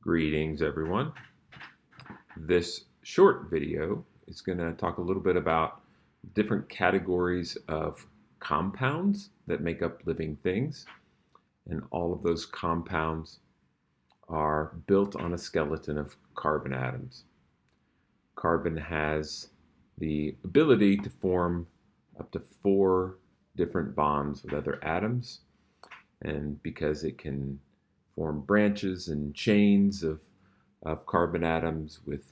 Greetings, everyone. This short video is going to talk a little bit about different categories of compounds that make up living things. And all of those compounds are built on a skeleton of carbon atoms. Carbon has the ability to form up to 4 different bonds with other atoms. And because it can form branches and chains of carbon atoms with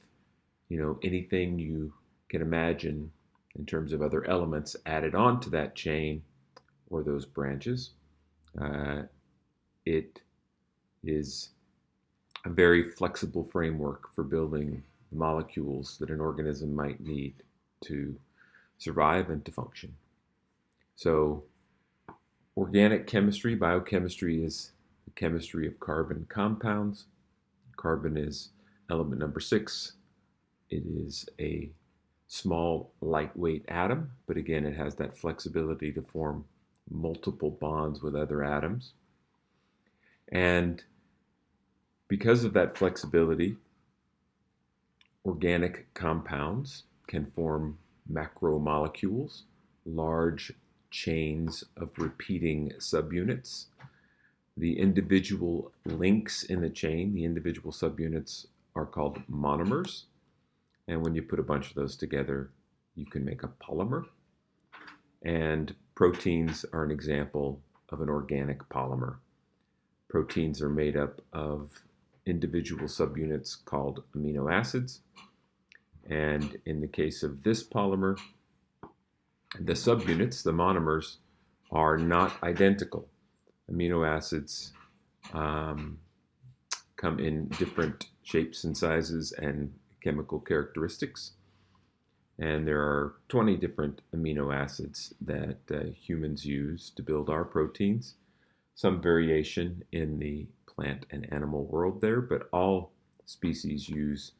anything you can imagine in terms of other elements added onto that chain or those branches. It is a very flexible framework for building the molecules that an organism might need to survive and to function. So organic chemistry, biochemistry, is the chemistry of carbon compounds. Carbon is element number 6. It is a small, lightweight atom, but again, it has that flexibility to form multiple bonds with other atoms. And because of that flexibility, organic compounds can form macromolecules, large chains of repeating subunits. The individual links in the chain, the individual subunits, are called monomers. And when you put a bunch of those together, you can make a polymer. And proteins are an example of an organic polymer. Proteins are made up of individual subunits called amino acids. And in the case of this polymer, the subunits, the monomers, are not identical. Amino acids come in different shapes and sizes and chemical characteristics. And there are 20 different amino acids that humans use to build our proteins. Some variation in the plant and animal world there, but all species use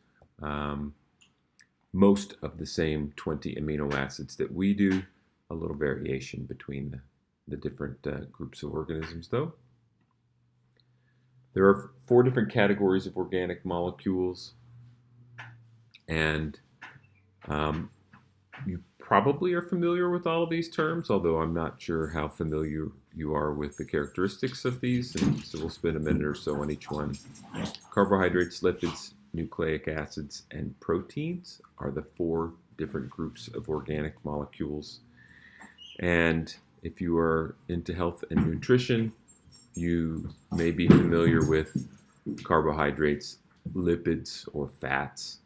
most of the same 20 amino acids that we do. A little variation between the different groups of organisms, though. There are 4 different categories of organic molecules, and you probably are familiar with all of these terms, although I'm not sure how familiar you are with the characteristics of these, and so we'll spend a minute or so on each one. Carbohydrates, lipids, nucleic acids, and proteins are the 4 different groups of organic molecules. And if you are into health and nutrition, you may be familiar with carbohydrates, lipids or fats,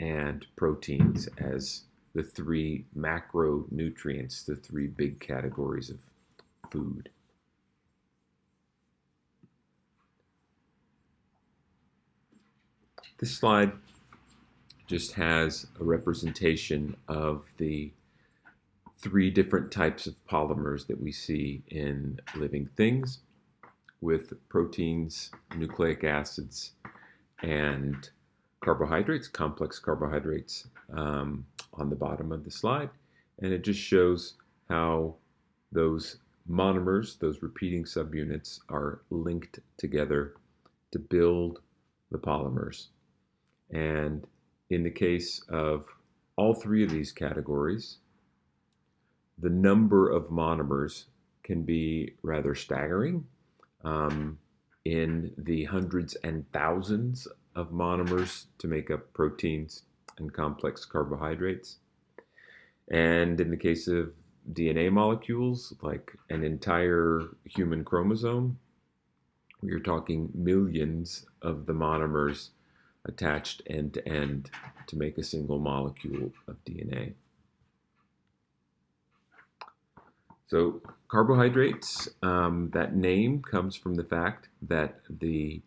and proteins as the 3 macronutrients, the 3 big categories of food. This slide just has a representation of the 3 different types of polymers that we see in living things, with proteins, nucleic acids, and carbohydrates, complex carbohydrates, on the bottom of the slide. And it just shows how those monomers, those repeating subunits, are linked together to build the polymers. And in the case of all 3 of these categories, the number of monomers can be rather staggering, in the hundreds and thousands of monomers to make up proteins and complex carbohydrates. And in the case of DNA molecules, like an entire human chromosome, we are talking millions of the monomers attached end to end to make a single molecule of DNA. So carbohydrates, that name comes from the fact that the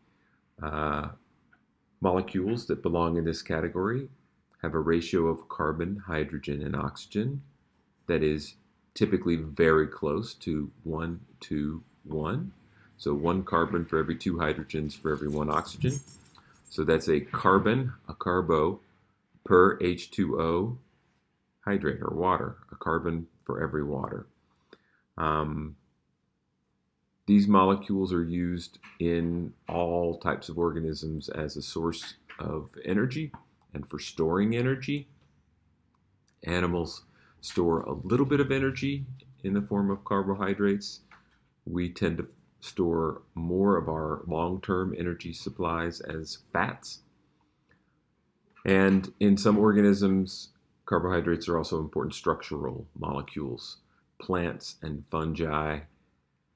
molecules that belong in this category have a ratio of carbon, hydrogen, and oxygen that is typically very close to 1 to 1. So 1 carbon for every 2 hydrogens for every 1 oxygen. So that's a carbon, a carbo, per H2O hydrate or water, a carbon for every water. These molecules are used in all types of organisms as a source of energy and for storing energy. Animals store a little bit of energy in the form of carbohydrates. We tend to store more of our long-term energy supplies as fats. And in some organisms, carbohydrates are also important structural molecules. Plants and fungi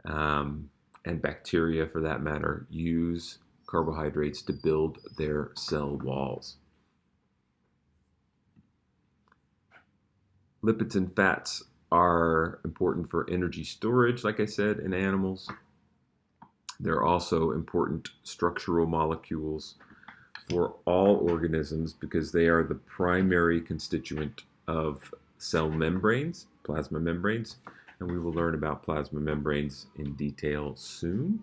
and bacteria, for that matter, use carbohydrates to build their cell walls. Lipids and fats are important for energy storage, like I said, in animals. They're also important structural molecules for all organisms because they are the primary constituent of cell membranes, plasma membranes, and we will learn about plasma membranes in detail soon.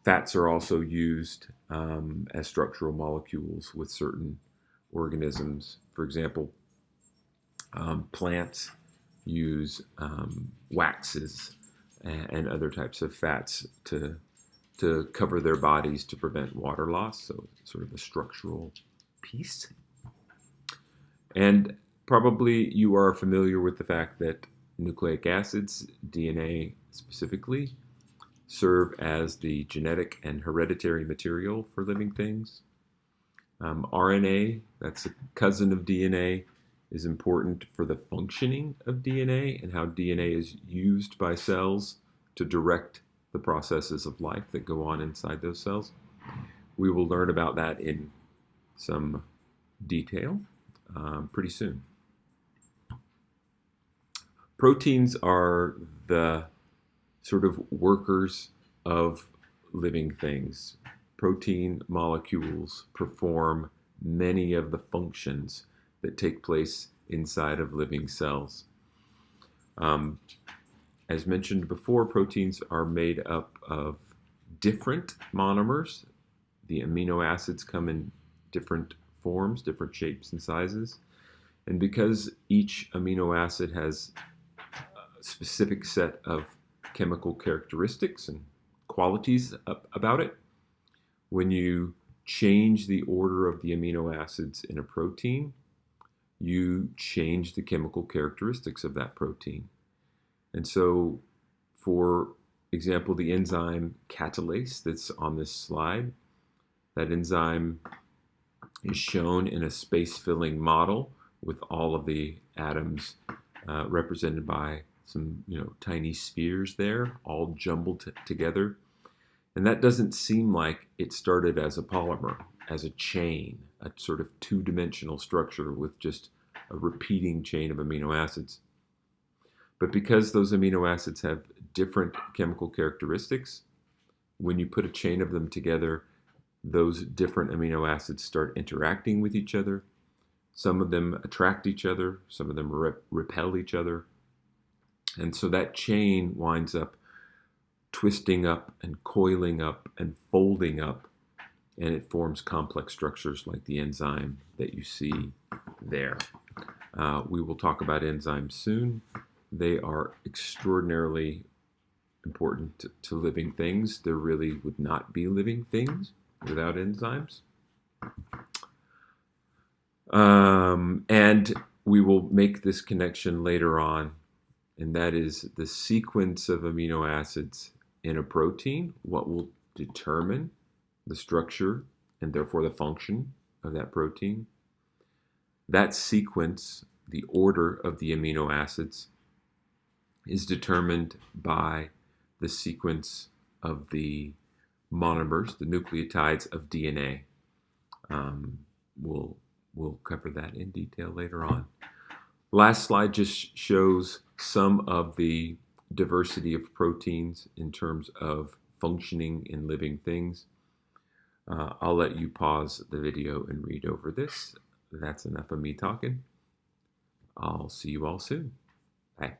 Fats are also used as structural molecules with certain organisms. For example, plants use waxes and other types of fats to cover their bodies to prevent water loss, so sort of a structural piece. And probably you are familiar with the fact that nucleic acids, DNA specifically, serve as the genetic and hereditary material for living things. RNA, that's a cousin of DNA, is important for the functioning of DNA and how DNA is used by cells to direct the processes of life that go on inside those cells. We will learn about that in some detail pretty soon. Proteins are the sort of workers of living things. Protein molecules perform many of the functions that take place inside of living cells. As mentioned before, proteins are made up of different monomers. The amino acids come in different forms, different shapes and sizes. And because each amino acid has a specific set of chemical characteristics and qualities about it, when you change the order of the amino acids in a protein, you change the chemical characteristics of that protein. And so, for example, the enzyme catalase that's on this slide, that enzyme is shown in a space-filling model with all of the atoms represented by some tiny spheres there, all jumbled together. And that doesn't seem like it started as a polymer, as a chain, a sort of two-dimensional structure with just a repeating chain of amino acids. But because those amino acids have different chemical characteristics, when you put a chain of them together, those different amino acids start interacting with each other. Some of them attract each other, some of them repel each other. And so that chain winds up twisting up and coiling up and folding up, and it forms complex structures like the enzyme that you see there. We will talk about enzymes soon. They are extraordinarily important to living things. There really would not be living things without enzymes. And we will make this connection later on, and that is the sequence of amino acids in a protein, what will determine the structure and therefore the function of that protein. That sequence, the order of the amino acids, is determined by the sequence of the monomers, the nucleotides of DNA. We'll cover that in detail later on. Last slide just shows some of the diversity of proteins in terms of functioning in living things. I'll let you pause the video and read over this. That's enough of me talking. I'll see you all soon. Bye.